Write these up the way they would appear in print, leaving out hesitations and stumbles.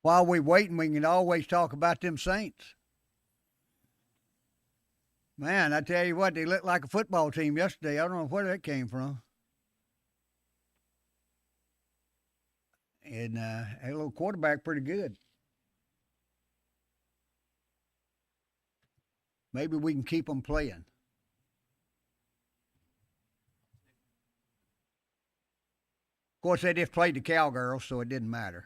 While we waiting, we can always talk about them Saints. Man, I tell you what, they looked like a football team yesterday. I don't know where that came from. And a little quarterback pretty good. Maybe we can keep them playing. Of course, they just played the Cowgirls, so it didn't matter.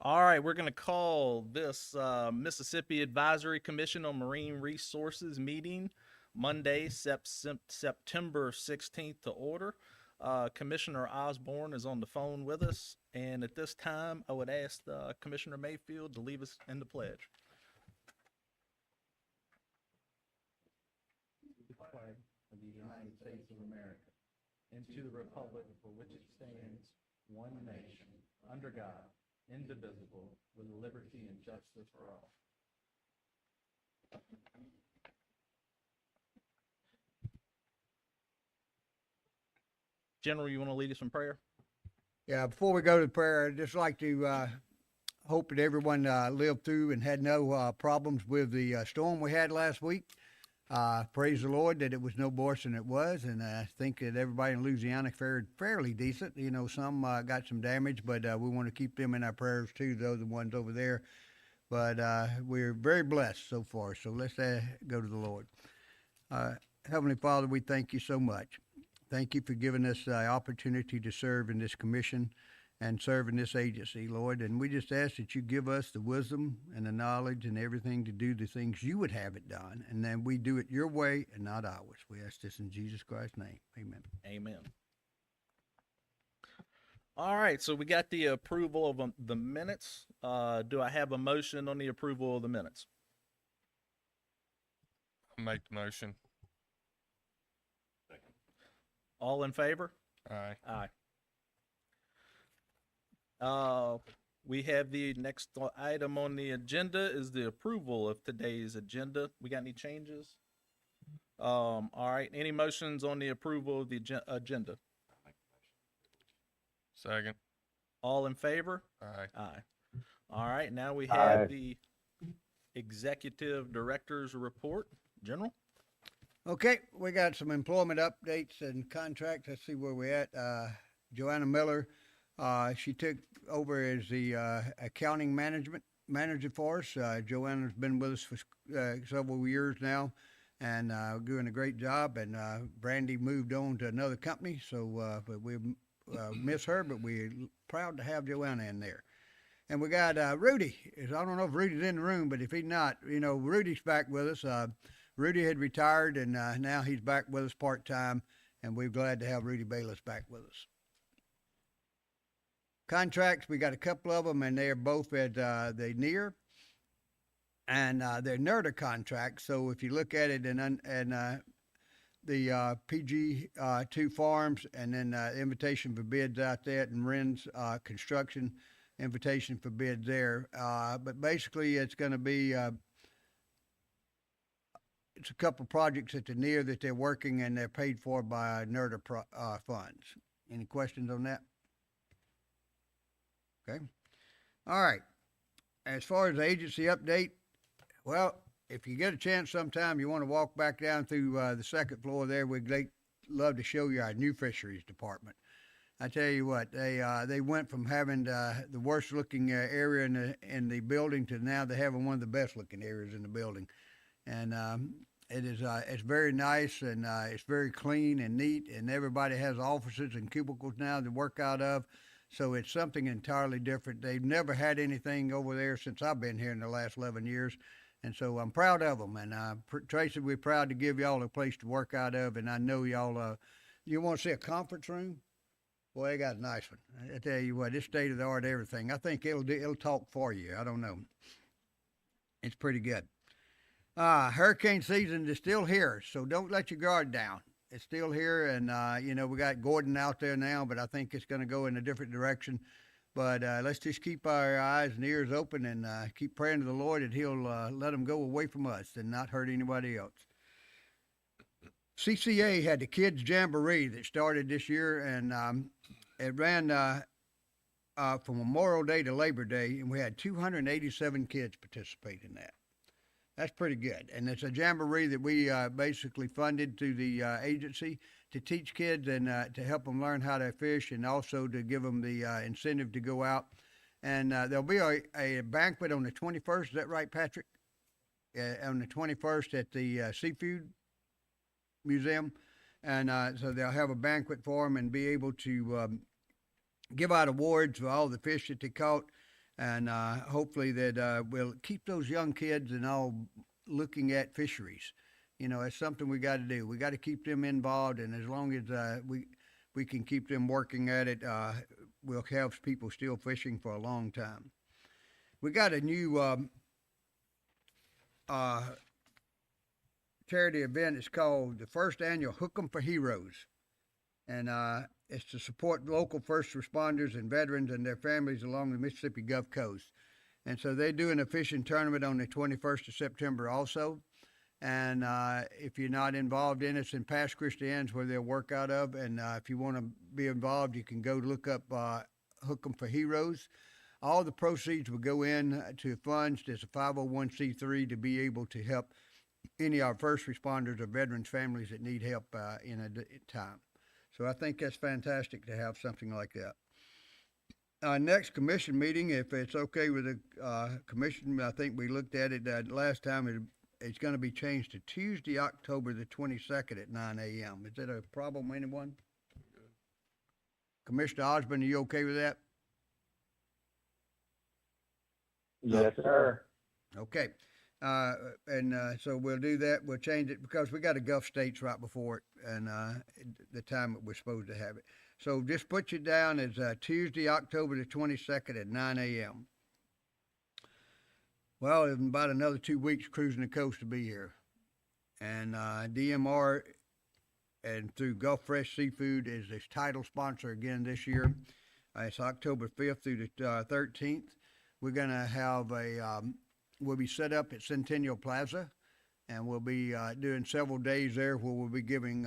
All right, we're going to call this Mississippi Advisory Commission on Marine Resources meeting Monday, September 16th to order. Commissioner Osborne is on the phone with us, and at this time, I would ask Commissioner Mayfield to lead us in the pledge. The flag of the United States of America, and to the republic for which it stands, one nation, under God, indivisible, with liberty and justice for all. General, you want to lead us in prayer? Yeah, before we go to prayer, I'd just like to hope that everyone lived through and had no problems with the storm we had last week. Praise the Lord that it was no worse than it was, and I think that everybody in Louisiana fared fairly decent. You know, some got some damage, but we want to keep them in our prayers too, the ones over there. But we're very blessed so far, so let's go to the Lord. Heavenly Father, we thank you so much. Thank you for giving us the opportunity to serve in this commission and serve in this agency, Lord. And we just ask that you give us the wisdom and the knowledge and everything to do the things you would have it done. And then we do it your way and not ours. We ask this in Jesus Christ's name. Amen. Amen. All right, so we got the approval of the minutes. Do I have a motion on the approval of the minutes? I'll make the motion. All in favor? Aye. Aye. We have the next item on the agenda is the approval of today's agenda. We got any changes? All right. Any motions on the approval of the agenda? Second. All in favor? Aye. Aye. All right. Now we have the executive director's report. General? Okay, we got some employment updates and contracts. Let's see where we're at. Joanna Miller, she took over as the accounting manager for us. Joanna's been with us for several years now and doing a great job. And Brandy moved on to another company, so but we miss her, but we're proud to have Joanna in there. And we got Rudy. I don't know if Rudy's in the room, but if he's not, you know, Rudy's back with us. Rudy had retired, and now he's back with us part-time, and we're glad to have Rudy Bayless back with us. Contracts, we got a couple of them, and they're both at the NEAR, and they're NERDA contracts. So if you look at it and the PG2 farms, and then invitation for bids out there, and Wren's construction invitation for bids there. But basically, it's going to be it's a couple projects at the NEAR that they're working, and they're paid for by NERDA funds. Any questions on that? Okay. All right. As far as the agency update, well, if you get a chance sometime, you want to walk back down through the second floor there, we'd love to show you our new fisheries department. I tell you what, they went from having the worst looking area in the building to now they're having one of the best looking areas in the building. And it's very nice, and it's very clean and neat, and everybody has offices and cubicles now to work out of. So it's something entirely different. They've never had anything over there since I've been here in the last 11 years. And so I'm proud of them. And Tracy, we're proud to give y'all a place to work out of. And I know y'all, you want to see a conference room? Boy, they got a nice one. I tell you what, it's state of the art, everything. I think it'll talk for you. I don't know. It's pretty good. Hurricane season is still here, so don't let your guard down. It's still here, and you know, we got Gordon out there now, but I think it's going to go in a different direction. But let's just keep our eyes and ears open and keep praying to the Lord that He'll let them go away from us and not hurt anybody else. CCA had the Kids Jamboree that started this year, and it ran from Memorial Day to Labor Day, and we had 287 kids participate in that. That's pretty good. And it's a jamboree that we basically funded through the agency to teach kids and to help them learn how to fish, and also to give them the incentive to go out. And there'll be a banquet on the 21st. Is that right, Patrick? On the 21st at the Seafood Museum. And so they'll have a banquet for them and be able to give out awards for all the fish that they caught, and hopefully that we'll keep those young kids and all looking at fisheries. You know, it's something we got to do. We got to keep them involved, and as long as we can keep them working at it, we'll have people still fishing for a long time. We got a new charity event. It's called the first annual Hook 'em for Heroes, and it's to support local first responders and veterans and their families along the Mississippi Gulf Coast. And so they're doing a fishing tournament on the 21st of September also. And if you're not involved in it, it's in Pass Christians where they'll work out of. And if you want to be involved, you can go look up Hook 'em for Heroes. All the proceeds will go in to funds. There's a 501c3 to be able to help any of our first responders or veterans' families that need help in a time. So I think that's fantastic to have something like that. Our next commission meeting, if it's okay with the commission, I think we looked at it last time. It's going to be changed to Tuesday, October the 22nd at 9 a.m. Is that a problem, anyone? Commissioner Osborne, are you okay with that? Yes, sir. Okay. So we'll do that. We'll change it because we got a Gulf States right before it and the time that we're supposed to have it. So just put you down as Tuesday, October the 22nd at 9 a.m. Well, in about another 2 weeks, Cruising the Coast will be here. And DMR and through Gulf Fresh Seafood is this title sponsor again this year. It's October 5th through the 13th. We're going to have we'll be set up at Centennial Plaza, and we'll be doing several days there where we'll be giving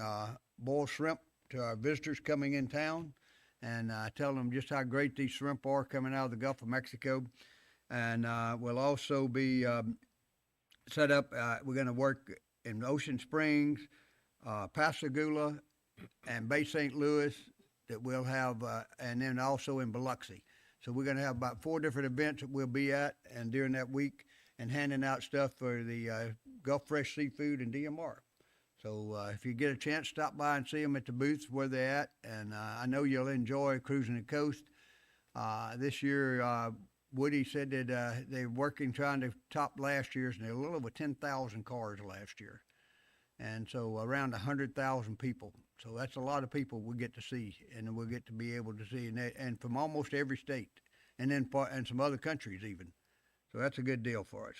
boiled shrimp to our visitors coming in town and telling them just how great these shrimp are coming out of the Gulf of Mexico. And we'll also be set up, we're going to work in Ocean Springs, Pascagoula, and Bay St. Louis that we'll have, and then also in Biloxi. So we're going to have about 4 different events that we'll be at and during that week and handing out stuff for the Gulf Fresh Seafood and DMR. So if you get a chance, stop by and see them at the booths where they're at. And I know you'll enjoy Cruising the Coast. This year, Woody said that they're working trying to top last year's, and they're a little over 10,000 cars last year. And so around 100,000 people. So that's a lot of people we get to see, and we'll get to be able to see, and from almost every state, and then and some other countries even. So that's a good deal for us.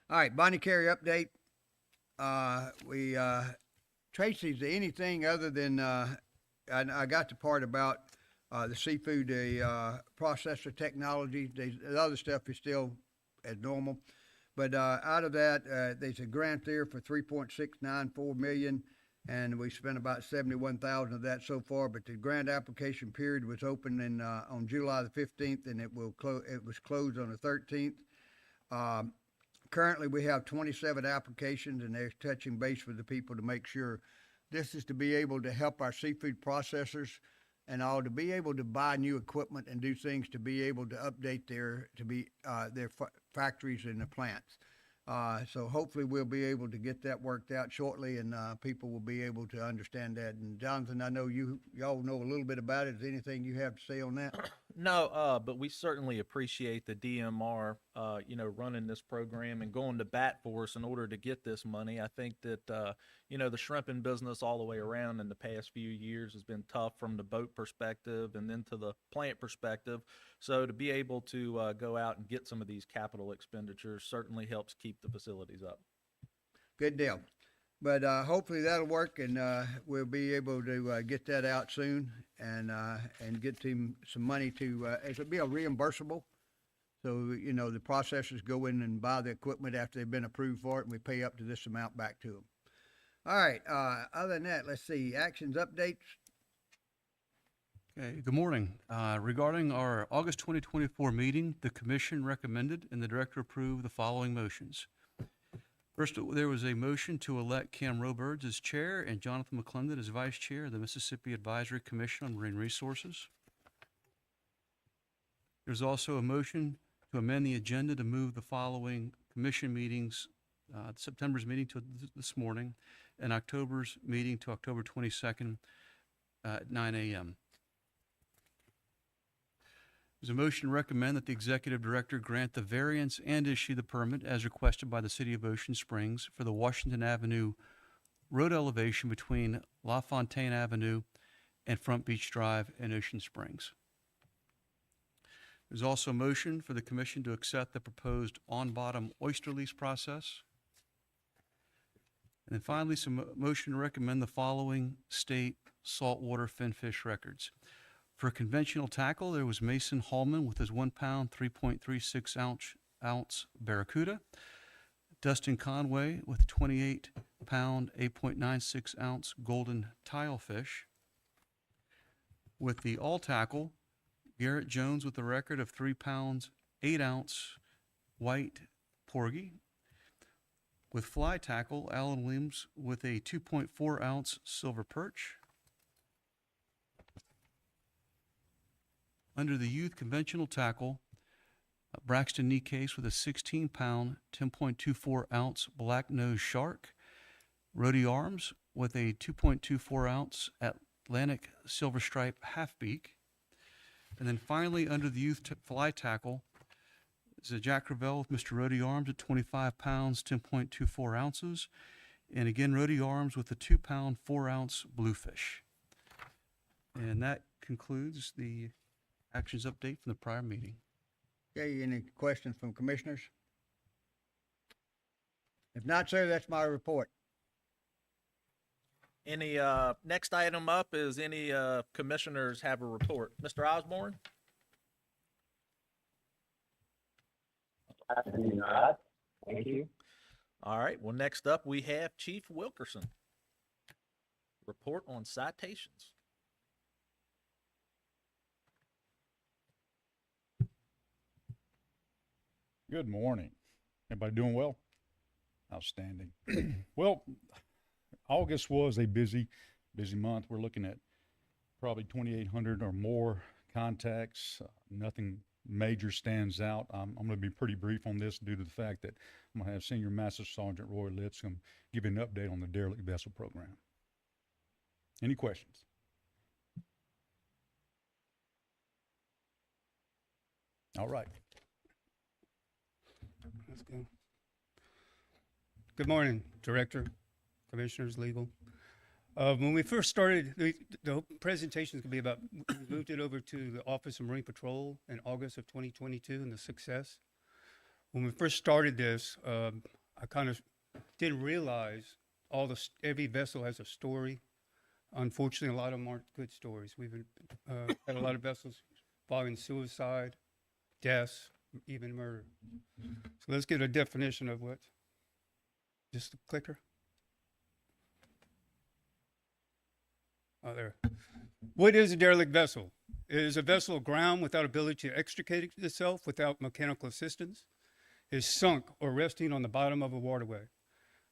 All right, Bonnie Carey update. Tracy's anything other than, I got the part about the seafood, the processor technology. The other stuff is still as normal. But out of that, there's a grant there for $3.694 million, and we spent about $71,000 of that so far. But the grant application period was open on July the 15th, and it was closed on the 13th. Currently, we have 27 applications, and they're touching base with the people to make sure this is to be able to help our seafood processors and all to be able to buy new equipment and do things to be able to update their factories and the plants. So hopefully we'll be able to get that worked out shortly, and people will be able to understand that. And Jonathan, I know y'all know a little bit about it. Is there anything you have to say on that? No, but we certainly appreciate the DMR, running this program and going to bat for us in order to get this money. I think that, the shrimping business all the way around in the past few years has been tough from the boat perspective and then to the plant perspective. So to be able to go out and get some of these capital expenditures certainly helps keep the facilities up. Good deal. But hopefully that'll work, and we'll be able to get that out soon and get them some money to, it'll be a reimbursable. So, the processors go in and buy the equipment after they've been approved for it, and we pay up to this amount back to them. All right. Other than that, let's see. Actions, updates. Okay, good morning. Regarding our August 2024 meeting, the commission recommended and the director approved the following motions. First, there was a motion to elect Cam Roberts as chair and Jonathan McClendon as vice chair of the Mississippi Advisory Commission on Marine Resources. There's also a motion to amend the agenda to move the following commission meetings, September's meeting to this morning, and October's meeting to October 22nd at 9 a.m. There's a motion to recommend that the executive director grant the variance and issue the permit as requested by the City of Ocean Springs for the Washington Avenue road elevation between La Fontaine Avenue and Front Beach Drive in Ocean Springs. There's also a motion for the commission to accept the proposed on-bottom oyster lease process. And then finally, some motion to recommend the following state saltwater finfish records. For conventional tackle, there was Mason Hallman with his 1 pound, 3.36 ounce Barracuda. Dustin Conway with 28 pound, 8.96 ounce golden tilefish. With the all tackle, Garrett Jones with a record of 3 pounds, 8 ounce white porgy. With fly tackle, Alan Williams with a 2.4 ounce silver perch. Under the youth conventional tackle, Braxton Nicase with a 16 pound, 10.24 ounce black nose shark. Rody Arms with a 2.24 ounce Atlantic silver stripe half beak. And then finally, under the youth fly tackle, is a Jack Crevel with Mr. Rody Arms at 25 pounds, 10.24 ounces. And again, Rody Arms with a 2 pound, 4 ounce bluefish. And that concludes the actions update from the prior meeting. Okay, any questions from commissioners? If not, sir, that's my report. Any next item up is any commissioners have a report. Mr. Osborne? I do not. Thank you. All right. Well, next up we have Chief Wilkerson. Report on citations. Good morning. Everybody doing well? Outstanding. Well, August was a busy month. We're looking at probably 2,800 or more contacts. Nothing major stands out. I'm going to be pretty brief on this due to the fact that I'm going to have Senior Master Sergeant Roy Lipscomb give you an update on the derelict vessel program. Any questions? All right. Let's go. Good morning, Director, Commissioners, Legal. When we first started, the presentation is going to be about, we moved it over to the Office of Marine Patrol in August of 2022 and the success. When we first started this, I kind of didn't realize every vessel has a story. Unfortunately, a lot of them aren't good stories. We've had a lot of vessels involving suicide, deaths, even murder. So let's get a definition of what. Just a clicker. Oh, there. What is a derelict vessel? It is a vessel aground without ability to extricate itself without mechanical assistance. It is sunk or resting on the bottom of a waterway.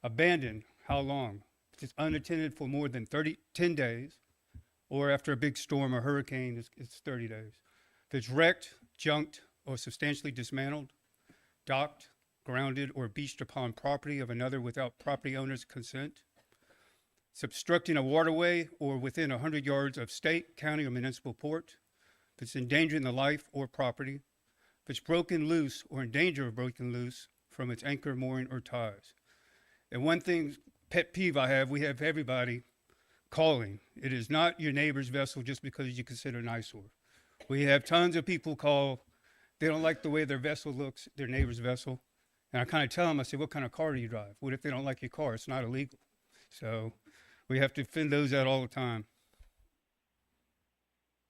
Abandoned, how long? If it's unattended for more than 10 days, or after a big storm or hurricane, it's 30 days. If it's wrecked, junked, or substantially dismantled, docked, grounded, or beached upon property of another without property owner's consent, it's obstructing a waterway or within 100 yards of state, county, or municipal port, if it's endangering the life or property, if it's broken loose or in danger of breaking loose from its anchor, mooring, or ties. And one thing, pet peeve I have, we have everybody calling. It is not your neighbor's vessel just because you consider an eyesore. We have tons of people call. They don't like the way their vessel looks, their neighbor's vessel. And I kind of tell them, I say, what kind of car do you drive? What if they don't like your car? It's not illegal. So we have to fend those out all the time.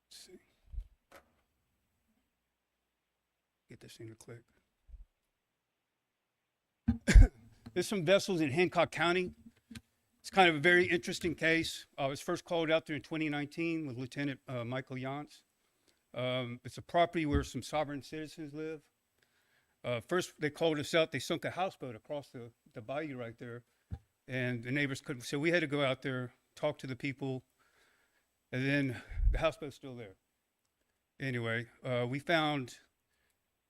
Let's see. Get this thing to click. There's some vessels in Hancock County. It's kind of a very interesting case. I was first called out there in 2019 with Lieutenant Michael Yance. It's a property where some sovereign citizens live. First, they called us out. They sunk a houseboat across the bayou right there, and the neighbors couldn't. So we had to go out there, talk to the people, and then the houseboat's still there. Anyway, we found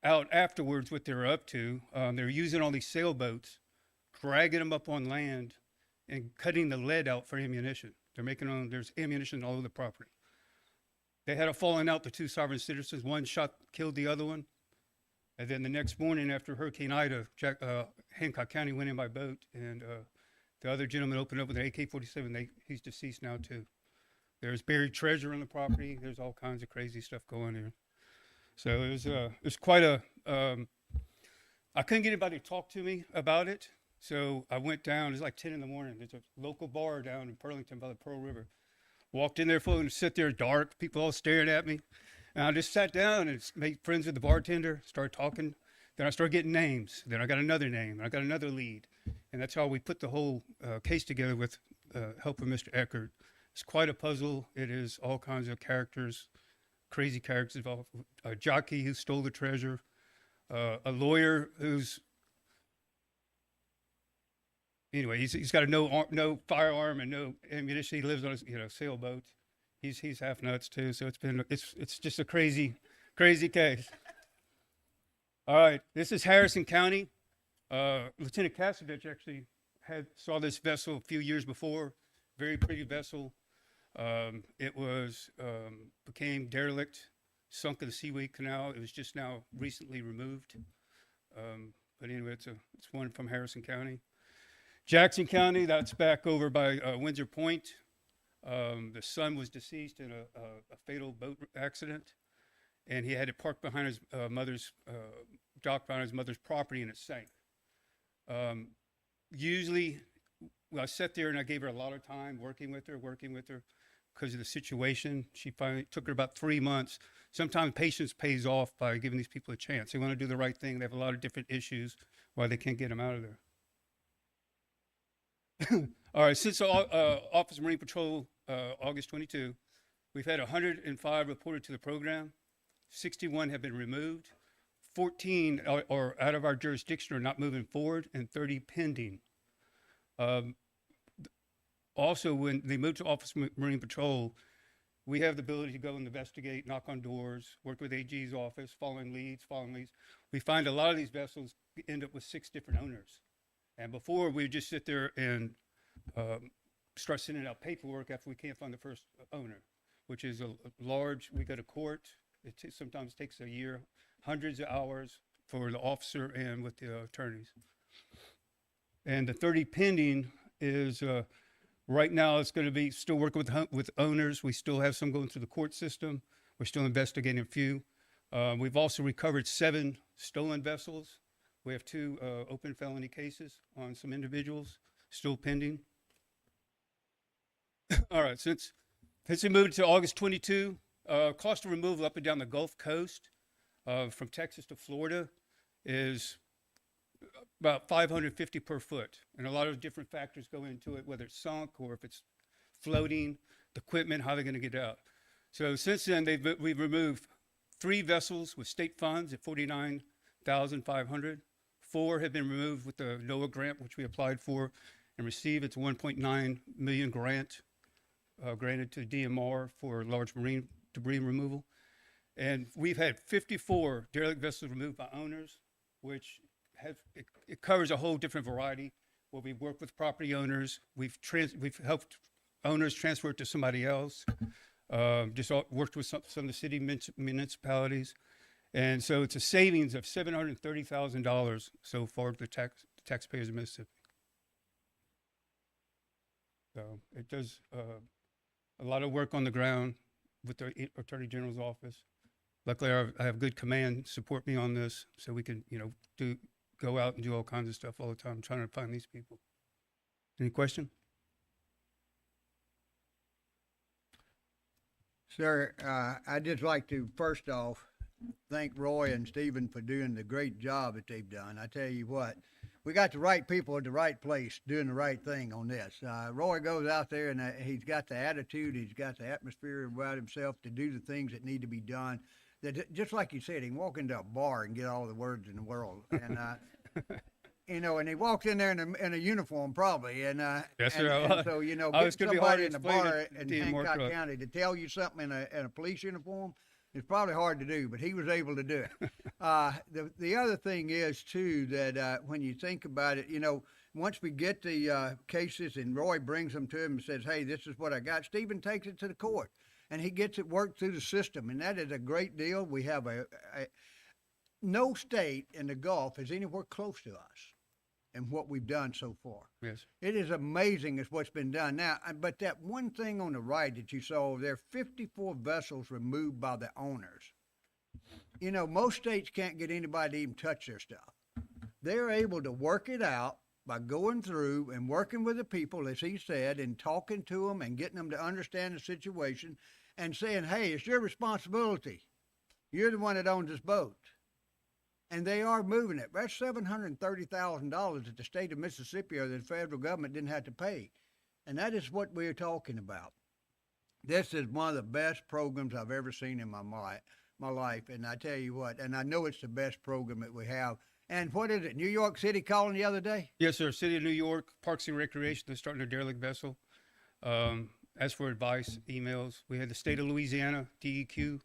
out afterwards what they were up to. They were using all these sailboats, dragging them up on land, and cutting the lead out for ammunition. There's ammunition all over the property. They had a falling out, the two sovereign citizens. One shot, killed the other one. And then the next morning after Hurricane Ida, Hancock County went in by boat, and the other gentleman opened up with an AK-47. He's deceased now too. There's buried treasure on the property. There's all kinds of crazy stuff going there. So it was quite a, I couldn't get anybody to talk to me about it. So I went down, it's like 10 in the morning. There's a local bar down in Pearlington by the Pearl River. Walked in there, and sit there dark, people all staring at me. And I just sat down and made friends with the bartender, started talking. Then I started getting names. Then I got another name, and I got another lead. And that's how we put the whole case together with help of Mr. Eckert. It's quite a puzzle. It is all kinds of characters, crazy characters involved. A jockey who stole the treasure, a lawyer who's, anyway, he's got no firearm and no ammunition. He lives on a sailboat. He's half nuts too. So it's just a crazy case. All right, this is Harrison County. Lieutenant Kasevich actually saw this vessel a few years before. Very pretty vessel. It became derelict, sunk in the Seaway Canal. It was just now recently removed. But anyway, it's one from Harrison County. Jackson County, that's back over by Windsor Point. The son was deceased in a fatal boat accident, and he had it parked behind his dock behind his mother's property, and it sank. Usually, I sat there and I gave her a lot of time working with her because of the situation. She finally took her about 3 months. Sometimes patience pays off by giving these people a chance. They want to do the right thing. They have a lot of different issues why they can't get them out of there. All right, since Office of Marine Patrol, August 22, we've had 105 reported to the program. 61 have been removed. 14 are out of our jurisdiction, are not moving forward, and 30 pending. Also, when they move to Office of Marine Patrol, we have the ability to go and investigate, knock on doors, work with AG's office, following leads. We find a lot of these vessels end up with 6 different owners. And before, we would just sit there and start sending out paperwork after we can't find the first owner, which is we go to court. It sometimes takes a year, hundreds of hours for the officer and with the attorneys. And the 30 pending is, right now it's going to be still working with owners. We still have some going through the court system. We're still investigating a few. We've also recovered 7 stolen vessels. We have 2 open felony cases on some individuals still pending. All right, since we moved to August 22, cost of removal up and down the Gulf Coast from Texas to Florida is about $550 per foot. And a lot of different factors go into it, whether it's sunk or if it's floating, the equipment, how they're going to get out. So since then, we've removed 3 vessels with state funds at $49,500. 4 have been removed with the NOAA grant, which we applied for and received. It's a $1.9 million grant granted to DMR for large marine debris removal. And we've had 54 derelict vessels removed by owners, which it covers a whole different variety. Where we've worked with property owners, we've helped owners transfer it to somebody else. Worked with some of the city municipalities. And so it's a savings of $730,000 so far to the taxpayers of Mississippi. So it does a lot of work on the ground with the Attorney General's office. Luckily, I have good command support me on this, so we can, go out and do all kinds of stuff all the time, trying to find these people. Any question? Sir, I'd just like to, first off, thank Roy and Stephen for doing the great job that they've done. I tell you what, we got the right people at the right place doing the right thing on this. Roy goes out there and he's got the attitude, he's got the atmosphere about himself to do the things that need to be done. That just like you said, he can walk into a bar and get all the words in the world. And, and he walked in there in a uniform probably. And, yes, and, sir, and so, getting somebody in the bar in Hancock County to tell you something in a police uniform, it's probably hard to do, but he was able to do it. The other thing is, too, that when you think about it, once we get the cases and Roy brings them to him and says, hey, this is what I got, Stephen takes it to the court. and he gets it worked through the system, and that is a great deal. We have no state in the Gulf is anywhere close to us in what we've done so far. Yes. It is amazing as what's been done now. But that one thing on the right that you saw over there, 54 vessels removed by the owners. You know, most states can't get anybody to even touch their stuff. They're able to work it out by going through and working with the people, as he said, and talking to them and getting them to understand the situation and saying, hey, it's your responsibility. You're the one that owns this boat. And they are moving it. That's $730,000 that the state of Mississippi or the federal government didn't have to pay. And that is what we're talking about. This is one of the best programs I've ever seen in my life. And I tell you what, and I know it's the best program that we have. And what is it, New York City calling the other day? Yes, sir. City of New York, Parks and Recreation, they're starting a derelict vessel. As for advice, emails, we had the state of Louisiana, DEQ,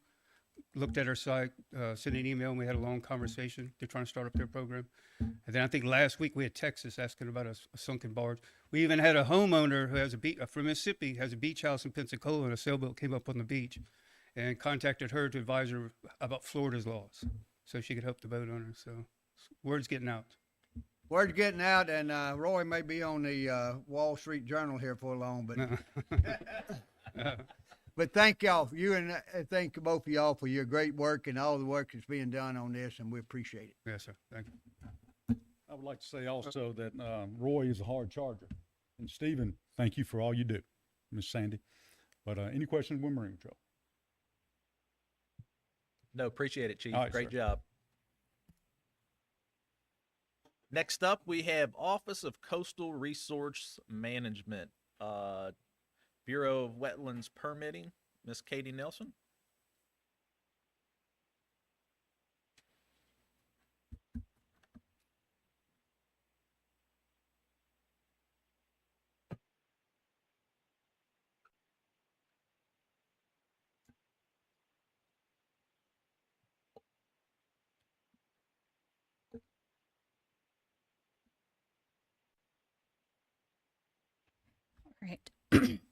looked at our site, sent an email, and we had a long conversation. They're trying to start up their program. And then I think last week we had Texas asking about a sunken barge. We even had a homeowner who has from Mississippi, has a beach house in Pensacola, and a sailboat came up on the beach and contacted her to advise her about Florida's laws so she could help the boat owner. So word's getting out. Word's getting out, and Roy may be on the Wall Street Journal here for long, but but thank y'all, thank both of y'all for your great work and all the work that's being done on this, and we appreciate it. Yes, sir. Thank you. I would like to say also that Roy is a hard charger. And Stephen, thank you for all you do, Miss Sandy. But any questions with Marine Patrol? No, appreciate it, Chief. All right, Great sir. job. Next up, we have Office of Coastal Resource Management, Bureau of Wetlands Permitting, Miss Katie Nelson. All right.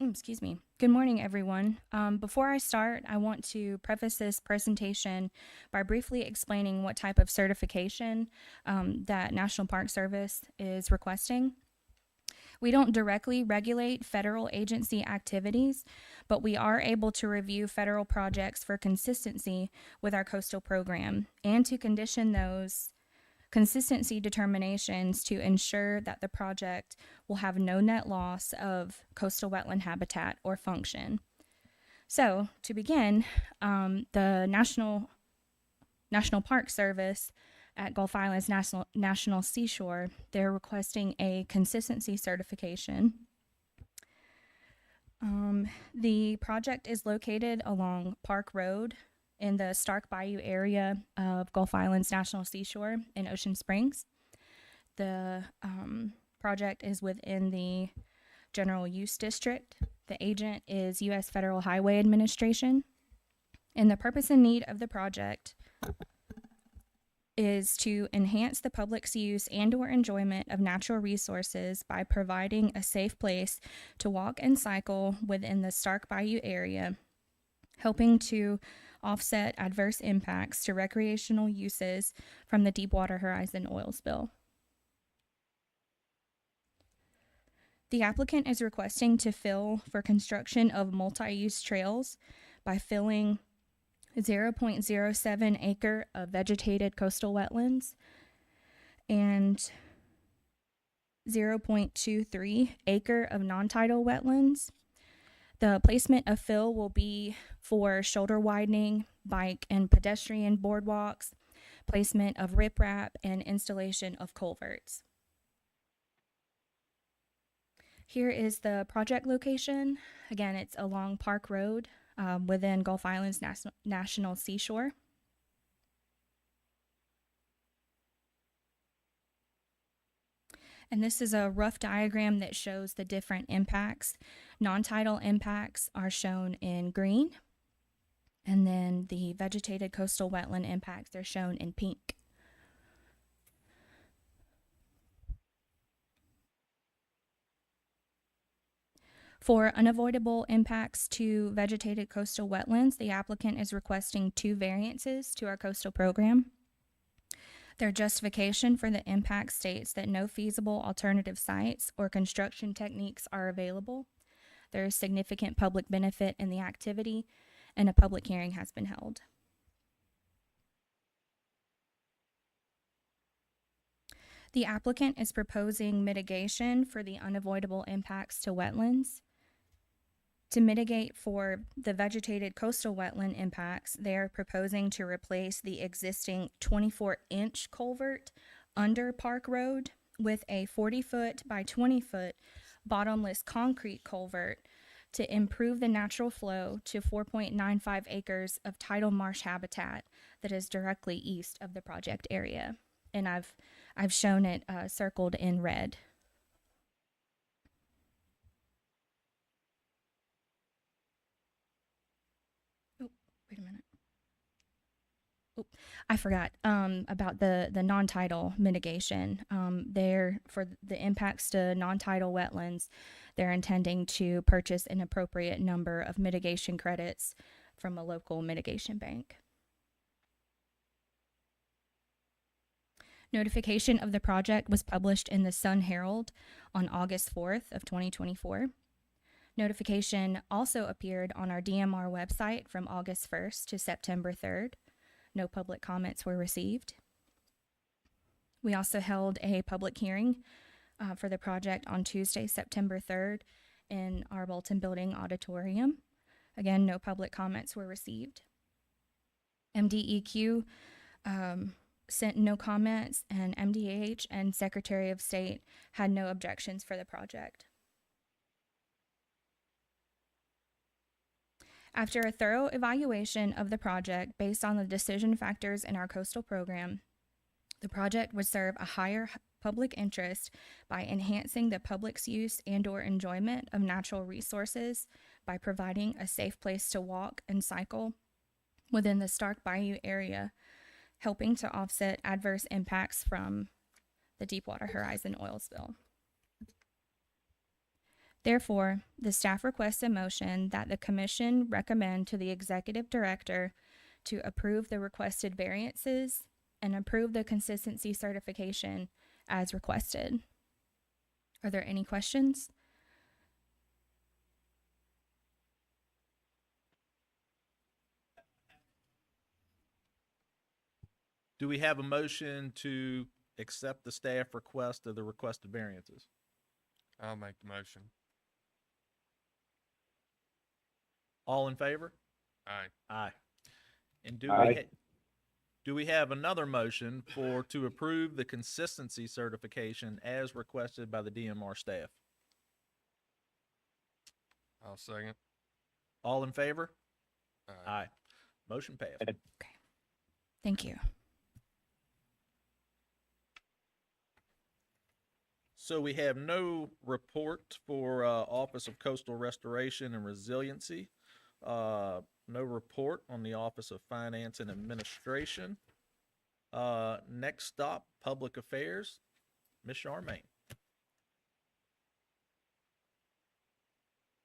Excuse me. Good morning, everyone. Before I start, I want to preface this presentation by briefly explaining what type of certification that National Park Service is requesting. We don't directly regulate federal agency activities, but we are able to review federal projects for consistency with our coastal program and to condition those consistency determinations to ensure that the project will have no net loss of coastal wetland habitat or function. So, to begin, the National Park Service at Gulf Islands National Seashore, they're requesting a consistency certification. The project is located along Park Road in the Stark Bayou area of Gulf Islands National Seashore in Ocean Springs. The project is within the General Use District. The agent is U.S. Federal Highway Administration. And the purpose and need of the project is to enhance the public's use and or enjoyment of natural resources by providing a safe place to walk and cycle within the Stark Bayou area, helping to offset adverse impacts to recreational uses from the Deepwater Horizon oil spill. The applicant is requesting to fill for construction of multi-use trails by filling 0.07 acre of vegetated coastal wetlands and 0.23 acre of non-tidal wetlands. The placement of fill will be for shoulder widening, bike and pedestrian boardwalks, placement of riprap, and installation of culverts. Here is the project location. Again, it's along Park Road within Gulf Islands National Seashore. And this is a rough diagram that shows the different impacts. Non-tidal impacts are shown in green, and then the vegetated coastal wetland impacts are shown in pink. For unavoidable impacts to vegetated coastal wetlands, the applicant is requesting 2 variances to our coastal program. Their justification for the impact states that no feasible alternative sites or construction techniques are available. There is significant public benefit in the activity, and a public hearing has been held. The applicant is proposing mitigation for the unavoidable impacts to wetlands. To mitigate for the vegetated coastal wetland impacts, they are proposing to replace the existing 24-inch culvert under Park Road with a 40-foot by 20-foot bottomless concrete culvert to improve the natural flow to 4.95 acres of tidal marsh habitat that is directly east of the project area. And I've shown it circled in red. Oh, wait a minute. Oh, I forgot about the non-tidal mitigation. There, for the impacts to non-tidal wetlands, they're intending to purchase an appropriate number of mitigation credits from a local mitigation bank. Notification of the project was published in the Sun Herald on August 4th of 2024. Notification also appeared on our DMR website from August 1st to September 3rd. No public comments were received. We also held a public hearing for the project on Tuesday, September 3rd in our Bolton Building Auditorium. Again, no public comments were received. MDEQ sent no comments, and MDH and Secretary of State had no objections for the project. After a thorough evaluation of the project based on the decision factors in our coastal program, the project would serve a higher public interest by enhancing the public's use and/or enjoyment of natural resources by providing a safe place to walk and cycle within the Stark Bayou area, helping to offset adverse impacts from the Deepwater Horizon oil spill. Therefore, the staff requests a motion that the commission recommend to the executive director to approve the requested variances and approve the consistency certification as requested. Are there any questions? Do we have a motion to accept the staff request of the requested variances? I'll make the motion. All in favor? Aye. Aye. And Aye. do we have another motion to approve the consistency certification as requested by the DMR staff? I'll second. All in favor? Aye. Aye. Motion passed. Thank you. So we have no report for Office of Coastal Restoration and Resiliency. No report on the Office of Finance and Administration. Next stop, Public Affairs. Ms. Charmaine.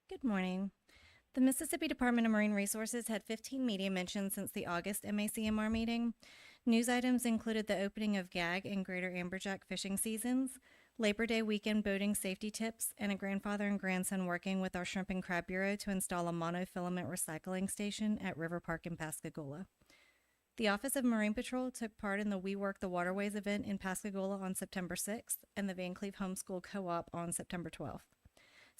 Good morning. The Mississippi Department of Marine Resources had 15 media mentions since the August MACMR meeting. News items included the opening of GAG and Greater Amberjack fishing seasons, Labor Day weekend boating safety tips, and a grandfather and grandson working with our Shrimp and Crab Bureau to install a monofilament recycling station at River Park in Pascagoula. The Office of Marine Patrol took part in the We Work the Waterways event in Pascagoula on September 6th and the Van Cleve Homeschool Co-op on September 12th.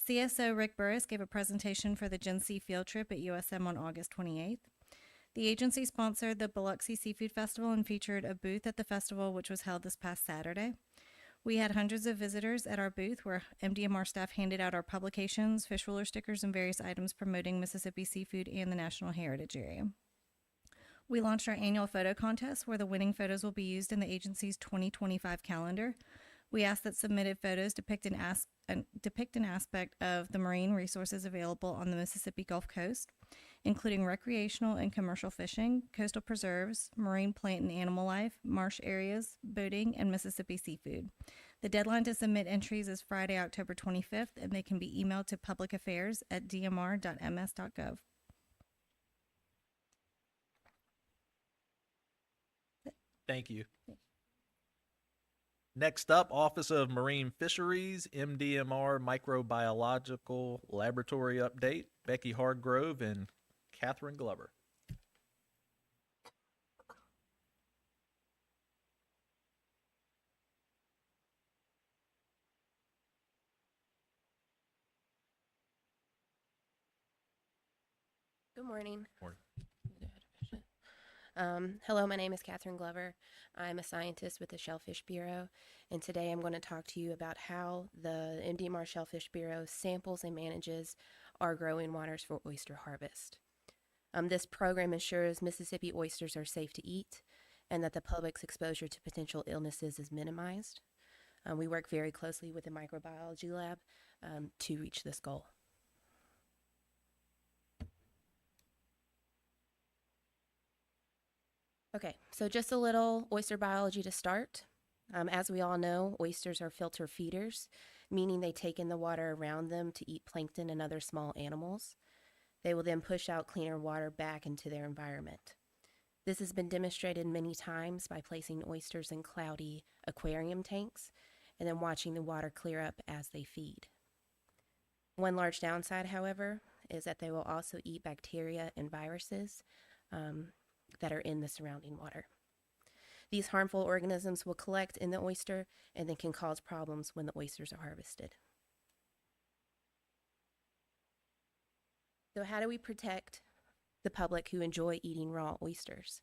CSO Rick Burris gave a presentation for the Gen C field trip at USM on August 28th. The agency sponsored the Biloxi Seafood Festival and featured a booth at the festival, which was held this past Saturday. We had hundreds of visitors at our booth where MDMR staff handed out our publications, fish ruler stickers, and various items promoting Mississippi seafood and the National Heritage Area. We launched our annual photo contest where the winning photos will be used in the agency's 2025 calendar. We ask that submitted photos depict an aspect of the marine resources available on the Mississippi Gulf Coast, including recreational and commercial fishing, coastal preserves, marine plant and animal life, marsh areas, boating, and Mississippi seafood. The deadline to submit entries is Friday, October 25th, and they can be emailed to publicaffairs@dmr.ms.gov. Thank you. Next up, Office of Marine Fisheries, MDMR Microbiological Laboratory Update, Becky Hargrove and Catherine Glover. Good morning. Morning. Hello, my name is Catherine Glover. I'm a scientist with the Shellfish Bureau, and today I'm going to talk to you about how the MDMR Shellfish Bureau samples and manages our growing waters for oyster harvest. This program ensures Mississippi oysters are safe to eat and that the public's exposure to potential illnesses is minimized. We work very closely with the microbiology lab to reach this goal. Okay, so just a little oyster biology to start. As we all know, oysters are filter feeders, meaning they take in the water around them to eat plankton and other small animals. They will then push out cleaner water back into their environment. This has been demonstrated many times by placing oysters in cloudy aquarium tanks and then watching the water clear up as they feed. One large downside, however, is that they will also eat bacteria and viruses that are in the surrounding water. These harmful organisms will collect in the oyster and then can cause problems when the oysters are harvested. So how do we protect the public who enjoy eating raw oysters?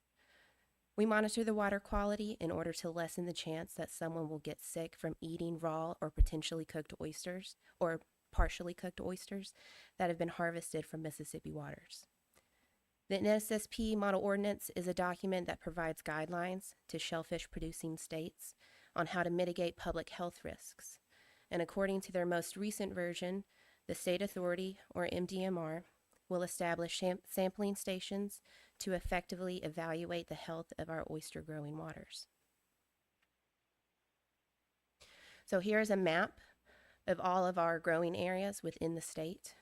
We monitor the water quality in order to lessen the chance that someone will get sick from eating raw or potentially cooked oysters or partially cooked oysters that have been harvested from Mississippi waters. The NSSP Model Ordinance is a document that provides guidelines to shellfish producing states on how to mitigate public health risks. And according to their most recent version, the State Authority, or MDMR, will establish sampling stations to effectively evaluate the health of our oyster growing waters. So here's a map of all of our growing areas within the state.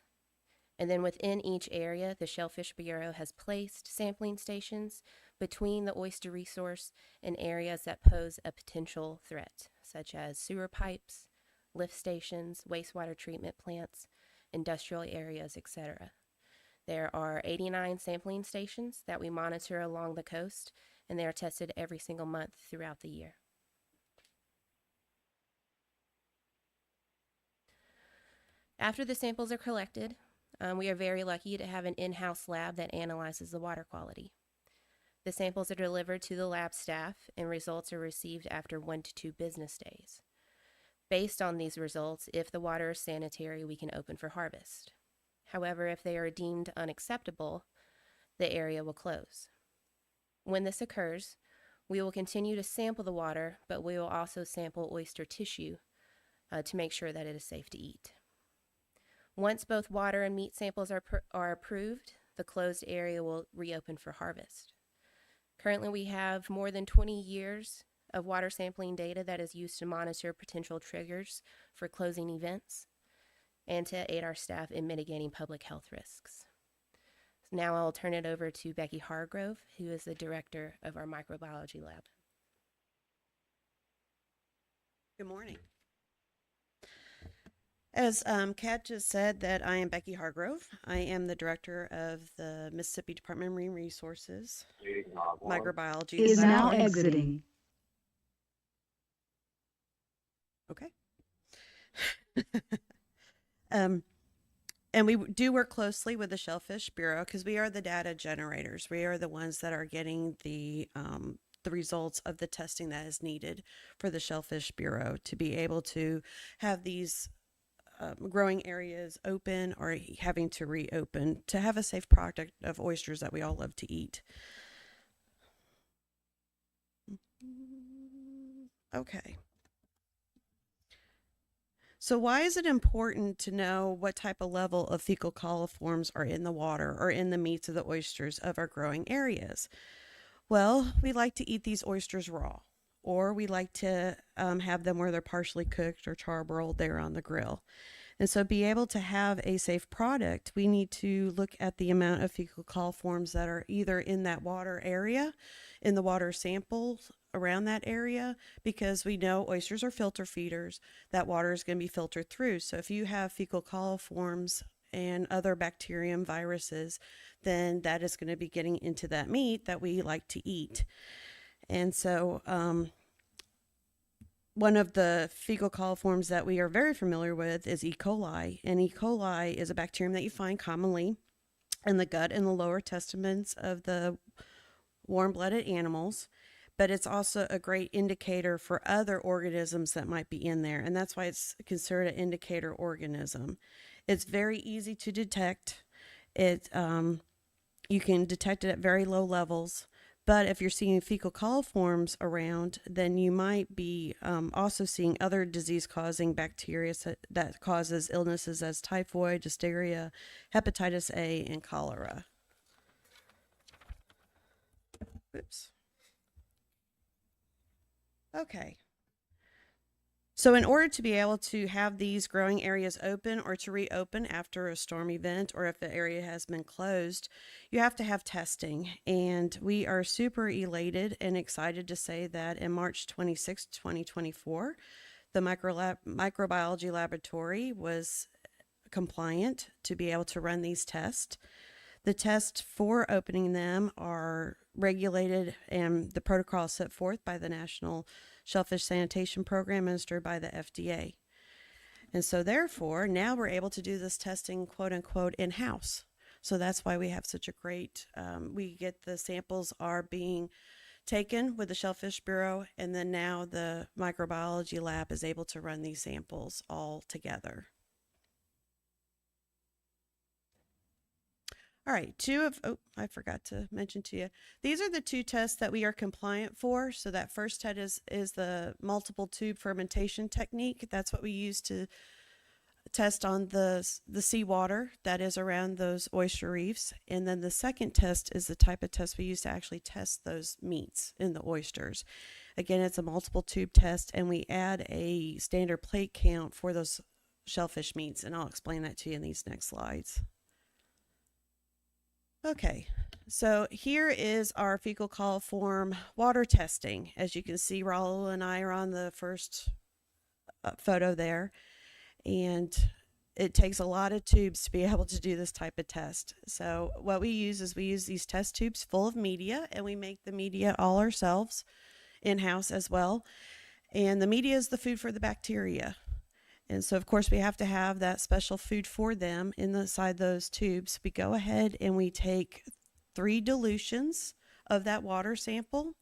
And then within each area, the Shellfish Bureau has placed sampling stations between the oyster resource and areas that pose a potential threat, such as sewer pipes, lift stations, wastewater treatment plants, industrial areas, etc. There are 89 sampling stations that we monitor along the coast, and they are tested every single month throughout the year. After the samples are collected, we are very lucky to have an in-house lab that analyzes the water quality. The samples are delivered to the lab staff and results are received after 1 to 2 business days. Based on these results, if the water is sanitary, we can open for harvest. However, if they are deemed unacceptable, the area will close. When this occurs, we will continue to sample the water, but we will also sample oyster tissue to make sure that it is safe to eat. Once both water and meat samples are approved, the closed area will reopen for harvest. Currently, we have more than 20 years of water sampling data that is used to monitor potential triggers for closing events and to aid our staff in mitigating public health risks. Now I'll turn it over to Becky Hargrove, who is the director of our microbiology lab. Good morning. As Kat just said, that I am Becky Hargrove. I am the director of the Mississippi Department of Marine Resources Microbiology Is now Laboratory. exiting. Okay. And we do work closely with the Shellfish Bureau because we are the data generators. We are the ones that are getting the results of the testing that is needed for the Shellfish Bureau to be able to have these growing areas open or having to reopen to have a safe product of oysters that we all love to eat. Okay. So why is it important to know what type of level of fecal coliforms are in the water or in the meats of the oysters of our growing areas? Well, we like to eat these oysters raw. or we like to have them where they're partially cooked or charbroiled there on the grill. And so, be able to have a safe product, we need to look at the amount of fecal coliforms that are either in that water area, in the water samples around that area, because we know oysters are filter feeders. That water is going to be filtered through. So, if you have fecal coliforms and other bacterium viruses, then that is going to be getting into that meat that we like to eat. And so, one of the fecal coliforms that we are very familiar with is E. coli. And E. coli is a bacterium that you find commonly in the gut and the lower testaments of the warm-blooded animals. But it's also a great indicator for other organisms that might be in there. And that's why it's considered an indicator organism. It's very easy to detect. You can detect it at very low levels. But if you're seeing fecal coliforms around, then you might be also seeing other disease-causing bacteria that causes illnesses as typhoid, diphtheria, hepatitis A, and cholera. Oops. Okay. So in order to be able to have these growing areas open or to reopen after a storm event, or if the area has been closed, you have to have testing. And we are super elated and excited to say that in March 26, 2024, the microbiology laboratory was compliant to be able to run these tests. The tests for opening them are regulated, and the protocol is set forth by the National Shellfish Sanitation Program administered by the FDA. And so therefore, now we're able to do this testing, quote unquote, in-house. So that's why we have such a great, we get the samples are being taken with the Shellfish Bureau, and then now the microbiology lab is able to run these samples all together. All right, I forgot to mention to you, these are the two tests that we are compliant for. So that first test is the multiple tube fermentation technique. That's what we use to test on the seawater that is around those oyster reefs. And then the second test is the type of test we use to actually test those meats in the oysters. Again, it's a multiple tube test, and we add a standard plate count for those shellfish meats, and I'll explain that to you in these next slides. Okay, so here is our fecal coliform water testing. As you can see, Raul and I are on the first photo there, and it takes a lot of tubes to be able to do this type of test. So what we use is we use these test tubes full of media, and we make the media all ourselves in-house as well. And the media is the food for the bacteria. And so, of course, we have to have that special food for them inside those tubes. We go ahead and we take 3 dilutions of that water sample.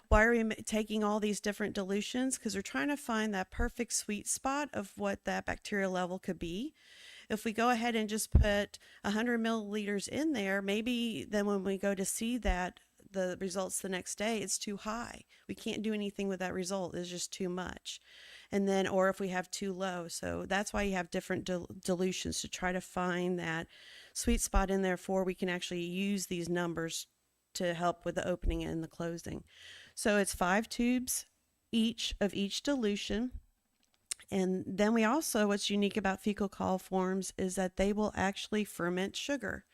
Why are we taking all these different dilutions? Because we're trying to find that perfect sweet spot of what that bacterial level could be. If we go ahead and just put 100 milliliters in there, maybe then when we go to see that, the results the next day, it's too high. We can't do anything with that result. It's just too much. And then, or if we have too low. So that's why you have different dilutions to try to find that sweet spot in there for we can actually use these numbers to help with the opening and the closing. So it's 5 tubes each of each dilution. And then we also, what's unique about fecal coliforms is that they will actually ferment sugar.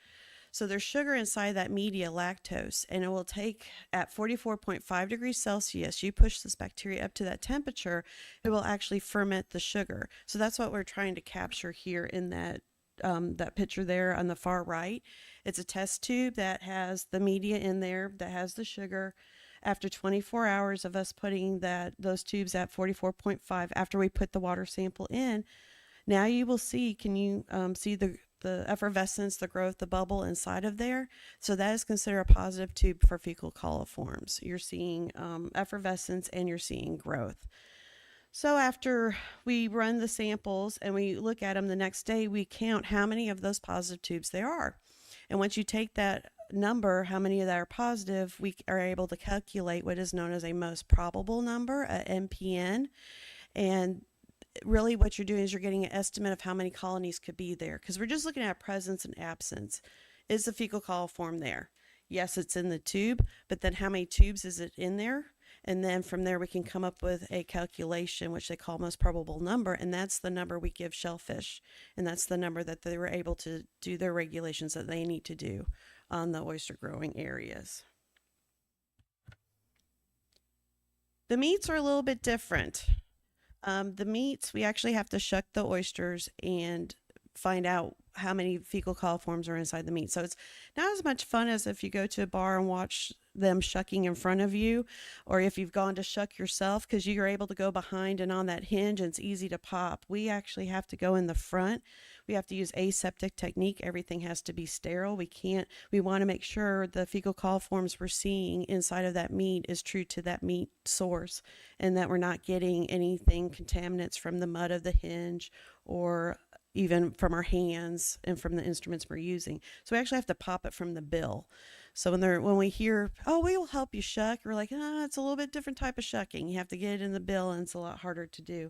So there's sugar inside that media, lactose, and it will take at 44.5 degrees Celsius, you push this bacteria up to that temperature, it will actually ferment the sugar. So that's what we're trying to capture here in that that picture there on the far right. It's a test tube that has the media in there that has the sugar. After 24 hours of us putting those tubes at 44.5, after we put the water sample in, now you will see, can you see the effervescence, the growth, the bubble inside of there? So that is considered a positive tube for fecal coliforms. You're seeing effervescence and you're seeing growth. So after we run the samples and we look at them the next day, we count how many of those positive tubes there are. And once you take that number, how many of that are positive, we are able to calculate what is known as a most probable number, a MPN. And really what you're doing is you're getting an estimate of how many colonies could be there, because we're just looking at presence and absence. Is the fecal coliform there? Yes, it's in the tube, but then how many tubes is it in there? And then from there, we can come up with a calculation, which they call most probable number. And that's the number we give shellfish. And that's the number that they were able to do their regulations that they need to do on the oyster growing areas. The meats are a little bit different. The meats, we actually have to shuck the oysters and find out how many fecal coliforms are inside the meat. So it's not as much fun as if you go to a bar and watch them shucking in front of you, or if you've gone to shuck yourself, because you're able to go behind and on that hinge and it's easy to pop. We actually have to go in the front. We have to use aseptic technique. Everything has to be sterile. We want to make sure the fecal coliforms we're seeing inside of that meat is true to that meat source, and that we're not getting anything contaminants from the mud of the hinge or even from our hands and from the instruments we're using. So we actually have to pop it from the bill. So when we hear, oh, we will help you shuck, we're like, it's a little bit different type of shucking. You have to get it in the bill, and it's a lot harder to do.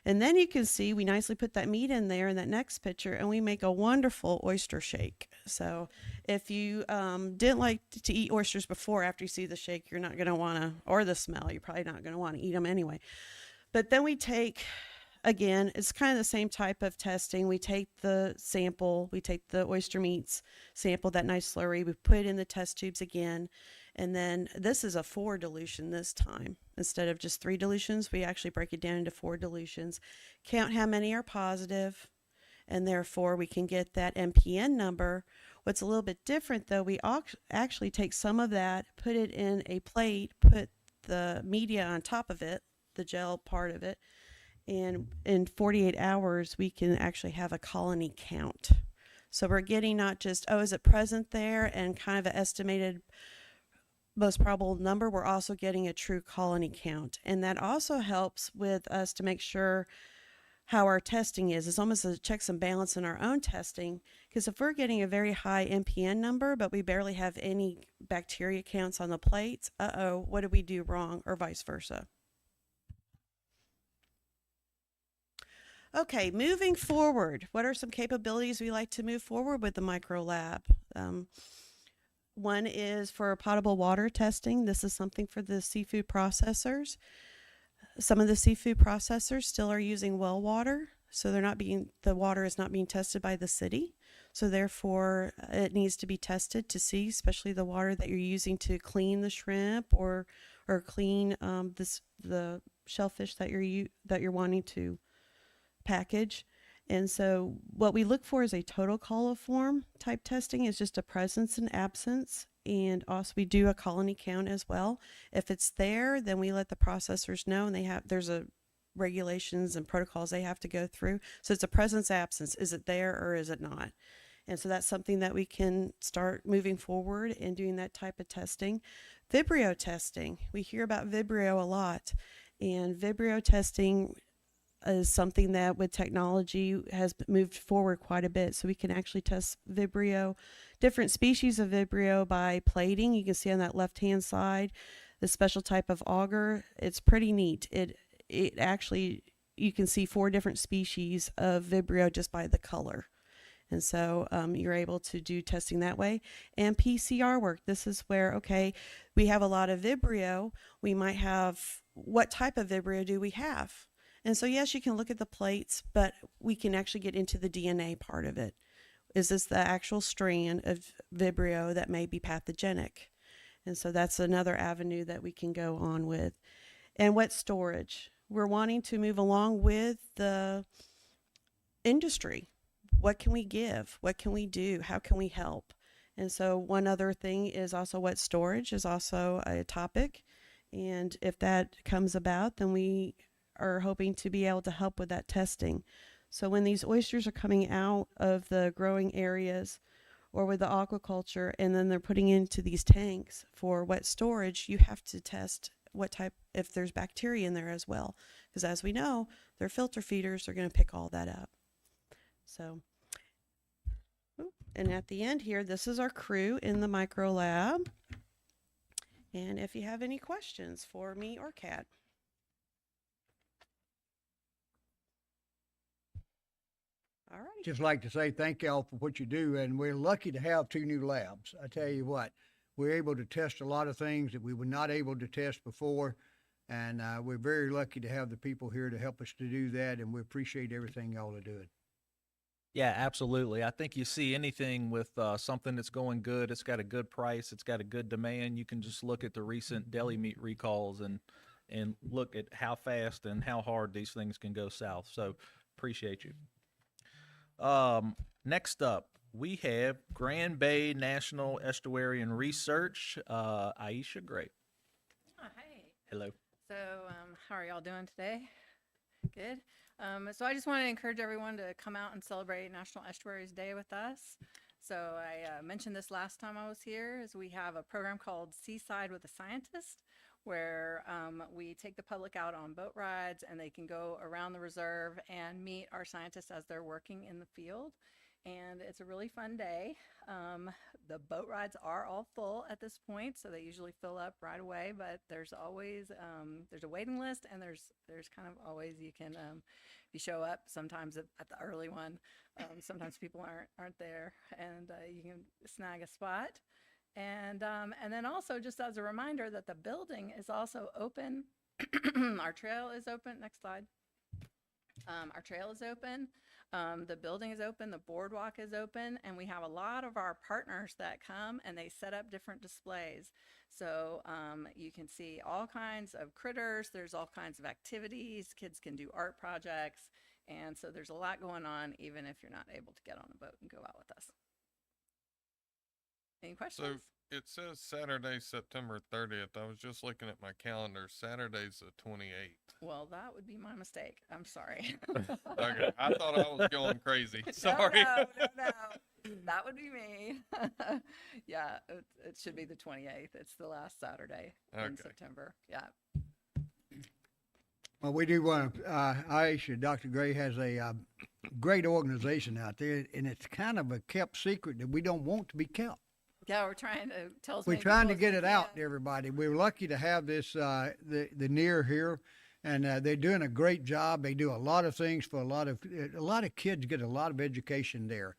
And then you can see we nicely put that meat in there in that next picture, and we make a wonderful oyster shake. So if you didn't like to eat oysters before, after you see the shake, you're not going to want to, or the smell, you're probably not going to want to eat them anyway. But then we take, again, it's kind of the same type of testing. We take the sample, we take the oyster meats sample, that nice slurry, we put it in the test tubes again. And then this is a 4 dilution this time. Instead of just 3 dilutions, we actually break it down into 4 dilutions, count how many are positive, and therefore we can get that MPN number. What's a little bit different though, we actually take some of that, put it in a plate, put the media on top of it, the gel part of it, and in 48 hours, we can actually have a colony count. So we're getting not just, is it present there, and kind of an estimated most probable number, we're also getting a true colony count. And that also helps with us to make sure how our testing is. It's almost a checks and balance in our own testing, because if we're getting a very high MPN number, but we barely have any bacteria counts on the plates, what did we do wrong, or vice versa? Okay, moving forward, what are some capabilities we like to move forward with the micro lab? One is for potable water testing. This is something for the seafood processors. Some of the seafood processors still are using well water, so the water is not being tested by the city. So therefore, it needs to be tested to see, especially the water that you're using to clean the shrimp or clean the shellfish that you're wanting to package. And so what we look for is a total coliform type testing, is just a presence and absence. And also we do a colony count as well. If it's there, then we let the processors know, and there's a regulations and protocols they have to go through. So it's a presence absence. Is it there or is it not? And so that's something that we can start moving forward and doing that type of testing. Vibrio testing. We hear about Vibrio a lot, and Vibrio testing is something that with technology has moved forward quite a bit. So we can actually test Vibrio, different species of Vibrio, by plating. You can see on that left-hand side, the special type of auger. It's pretty neat. It actually, you can see 4 different species of Vibrio just by the color. And so you're able to do testing that way. And PCR work. This is where, we have a lot of Vibrio. We might have, what type of Vibrio do we have? And so, yes, you can look at the plates, but we can actually get into the DNA part of it. Is this the actual strand of Vibrio that may be pathogenic? And so that's another avenue that we can go on with. And wet storage. We're wanting to move along with the industry. What can we give? What can we do? How can we help? And so one other thing is also wet storage is also a topic. And if that comes about, then we are hoping to be able to help with that testing. So when these oysters are coming out of the growing areas or with the aquaculture, and then they're putting into these tanks for wet storage, you have to test what type, if there's bacteria in there as well. Because as we know, they're filter feeders, they're going to pick all that up. So, and at the end here, this is our crew in the micro lab. And if you have any questions for me or Kat. All right. Just like to say thank y'all for what you do, and we're lucky to have 2 new labs. I tell you what, we're able to test a lot of things that we were not able to test before. And we're very lucky to have the people here to help us to do that, and we appreciate everything y'all are doing. Yeah, absolutely. I think you see anything with something that's going good, it's got a good price, it's got a good demand. You can just look at the recent deli meat recalls and look at how fast and how hard these things can go south. So appreciate you. Next up, we have Grand Bay National Estuarian Research, Aisha Gray. Oh, hey. Hello. So, how are y'all doing today? Good. So I just want to encourage everyone to come out and celebrate National Estuaries Day with us. So I mentioned this last time I was here, is we have a program called Seaside with a Scientist, where we take the public out on boat rides and they can go around the reserve and meet our scientists as they're working in the field. And it's a really fun day. The boat rides are all full at this point, so they usually fill up right away, but there's always there's a waiting list, and there's kind of always you can if you show up sometimes at the early one, sometimes people aren't there, and you can snag a spot. And then also, just as a reminder, that the building is also open. Our trail is open. Next slide. Our trail is open. The building is open, the boardwalk is open, and we have a lot of our partners that come and they set up different displays. So you can see all kinds of critters, there's all kinds of activities, kids can do art projects, and so there's a lot going on even if you're not able to get on a boat and go out with us. Any questions? So it says Saturday, September 30th. I was just looking at my calendar. Saturday's the 28th. Well, that would be my mistake. I'm sorry. Okay, I thought I was going crazy. Sorry. No. That would be me. Yeah, it should be the 28th. It's the last Saturday in Okay. September. Yeah. Well, we do want to, Aisha, Dr. Gray has a great organization out there, and it's kind of a kept secret that we don't want to be kept. Yeah, we're trying to tell. We're trying to get it out to everybody. We're lucky to have this, the NEAR here, and they're doing a great job. They do a lot of things for a lot of kids get a lot of education there.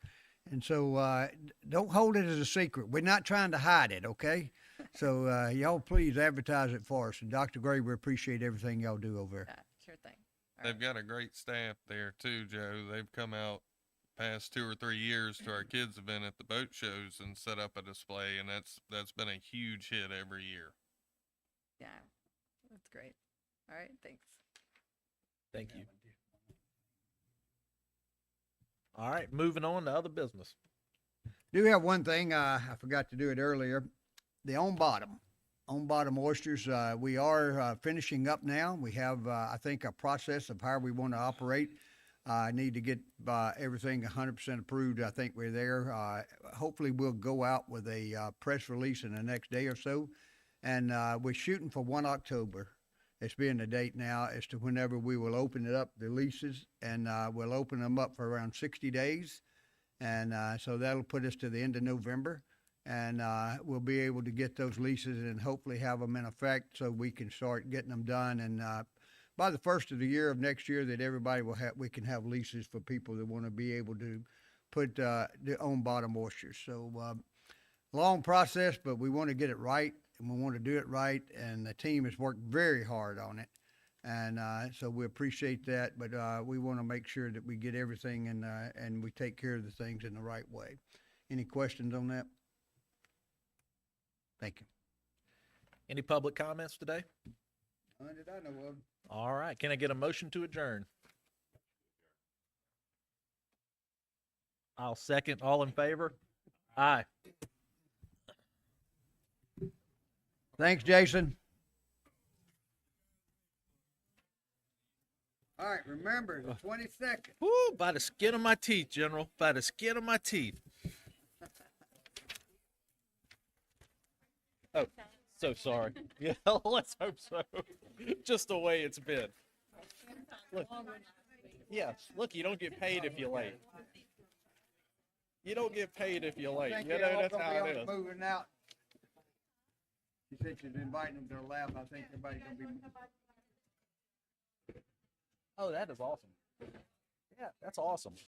And so don't hold it as a secret. We're not trying to hide it, okay? So y'all please advertise it for us. And Dr. Gray, we appreciate everything y'all do over there. Yeah, sure thing. All They've right. got a great staff there too, Joe. They've come out past 2 or 3 years to our kids' event at the boat shows and set up a display, and that's been a huge hit every year. Yeah, that's great. All right, thanks. Thank you. All right, moving on to other business. Do have one thing, I forgot to do it earlier. The On Bottom oysters, we are finishing up now. We have, I think, a process of how we want to operate. I need to get everything 100% approved. I think we're there. Hopefully we'll go out with a press release in the next day or so. And we're shooting for 1 October. It's being the date now as to whenever we will open it up, the leases, and we'll open them up for around 60 days. And so that'll put us to the end of November. And we'll be able to get those leases and hopefully have them in effect so we can start getting them done. And by the first of the year of next year, that everybody will have, we can have leases for people that want to be able to put their own bottom oysters. So long process, but we want to get it right and we want to do it right. And the team has worked very hard on it. And so we appreciate that, but we want to make sure that we get everything and we take care of the things in the right way. Any questions on that? Thank you. Any public comments today? None that I know of. All right, can I get a motion to adjourn? I'll second. All in favor? Aye. Thanks, Jason. All right, remember the 22nd. Woo, by the skin of my teeth, General. By the skin of my teeth. Oh, so sorry. Yeah, let's hope so. Just the way it's been. Look, yes, look, you don't get paid if you're late. You don't get paid if you're late. You know, that's how it is. Moving out. She said she's inviting them to her lab. I think everybody's gonna be. Oh, that is awesome. Yeah, that's awesome.